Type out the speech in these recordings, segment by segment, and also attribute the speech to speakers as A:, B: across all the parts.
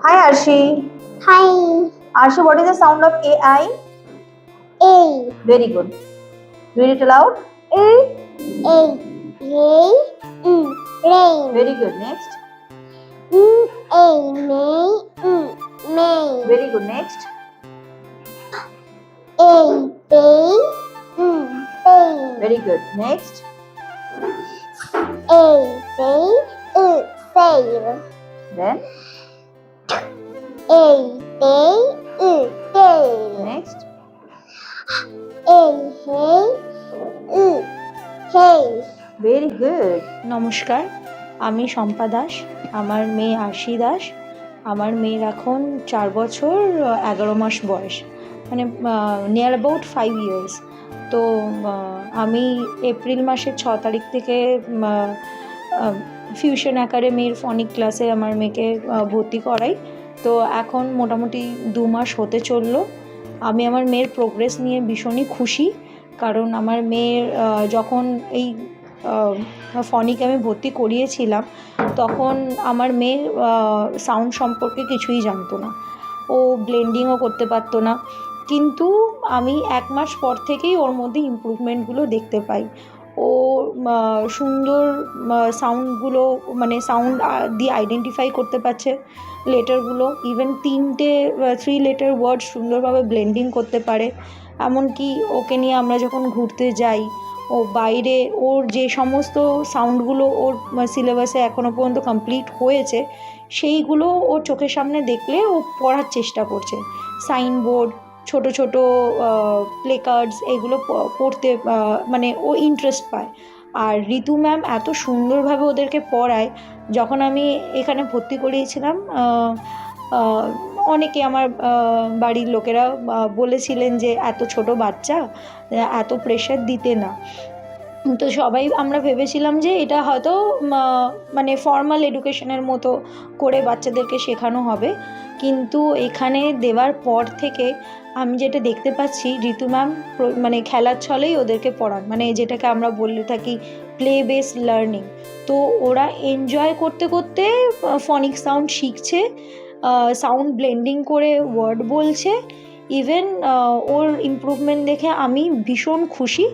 A: Hi Arshi.
B: Hi.
A: Arshi, what is the sound of AI?
B: A.
A: Very good. Read it aloud.
B: A. Rain.
A: Very good. Next.
B: May.
A: Very good. Next.
B: Pain.
A: Very good. Next.
B: Save.
A: Then.
B: Tail.
A: Next.
B: Hay.
A: Very good.
C: নমস্কার, আমি শম্পা দাস। আমার মেয়ে আরশি দাস। আমার মেয়ের এখন 4 বছর 11 মাস বয়স, মানে নিয়ার অ্যাবাউট 5 ইয়ার্স। তো আমি এপ্রিল মাসের 6 তারিখ থেকে ফিউশন একাডেমির ফনিক ক্লাসে আমার মেয়েকে ভর্তি করাই। তো এখন মোটামুটি 2 মাস হতে চললো। আমি আমার মেয়ের প্রোগ্রেস নিয়ে ভীষণই খুশি, কারণ আমার মেয়ের যখন এই ফনিকে আমি ভর্তি করিয়েছিলাম তখন আমার মেয়ে সাউন্ড সম্পর্কে কিছুই জানতো না, ও ব্লেন্ডিংও করতে পারতো না। কিন্তু আমি 1 মাস পর থেকেই ওর মধ্যে ইমপ্রুভমেন্টগুলো দেখতে পাই। ও সুন্দর সাউন্ডগুলো, মানে সাউন্ড দিয়ে আইডেন্টিফাই করতে পারছে লেটারগুলো। ইভেন 3 লেটার ওয়ার্ড সুন্দরভাবে ব্লেন্ডিং করতে পারে। এমনকি ওকে নিয়ে আমরা যখন ঘুরতে যাই, ও বাইরে ওর যে সমস্ত সাউন্ডগুলো ওর সিলেবাসে এখনও পর্যন্ত কমপ্লিট হয়েছে সেইগুলো ওর চোখের সামনে দেখলে ও পড়ার চেষ্টা করছে। সাইনবোর্ড, ছোটো ছোটো প্লেকার্ডস, এগুলো পড়তে মানে ও ইন্টারেস্ট পায়। আর ঋতু ম্যাম এত সুন্দরভাবে ওদেরকে পড়ায়। যখন আমি এখানে ভর্তি করিয়েছিলাম অনেকে আমার বাড়ির লোকেরা বলেছিলেন যে এত ছোট বাচ্চা, এত প্রেশার দিতে না। তো সবাই আমরা ভেবেছিলাম যে এটা হয়তো মানে ফর্মাল এডুকেশনের মতো করে বাচ্চাদেরকে শেখানো হবে। কিন্তু এখানে দেওয়ার পর থেকে আমি যেটা দেখতে পাচ্ছি, ঋতু ম্যাম মানে খেলার ছলেই ওদেরকে পড়ান, মানে যেটাকে আমরা বলে থাকি প্লে বেসড লার্নিং। তো ওরা এনজয় করতে করতে ফনিক সাউন্ড শিখছে, সাউন্ড ব্লেন্ডিং করে ওয়ার্ড বলছে। ইভেন ওর ইমপ্রুভমেন্ট দেখে আমি ভীষণ খুশি।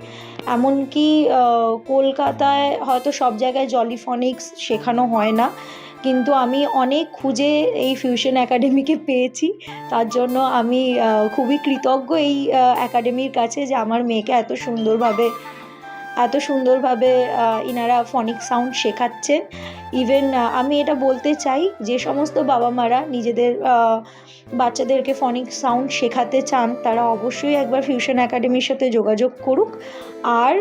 C: এমনকি কলকাতায় হয়তো সব জায়গায় জলিফনিক্স শেখানো হয় না, কিন্তু আমি অনেক খুঁজে এই ফিউশন একাডেমিকে পেয়েছি। তার জন্য আমি খুবই কৃতজ্ঞ এই একাডেমির কাছে যে আমার মেয়েকে এত সুন্দরভাবে ইনারা ফনিক সাউন্ড শেখাচ্ছেন। ইভেন আমি এটা বলতে চাই, যে সমস্ত বাবা মারা নিজেদের বাচ্চাদেরকে ফনিক সাউন্ড শেখাতে চান তারা অবশ্যই একবার ফিউশন একাডেমির সাথে যোগাযোগ করুক। আর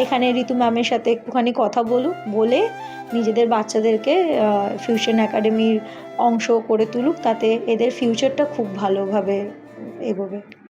C: এখানে ঋতু ম্যামের সাথে একটুখানি কথা বলে নিজেদের বাচ্চাদেরকে ফিউশন একাডেমির অংশ করে তুলুক, তাতে এদের ফিউচারটা খুব ভালোভাবে এগোবে।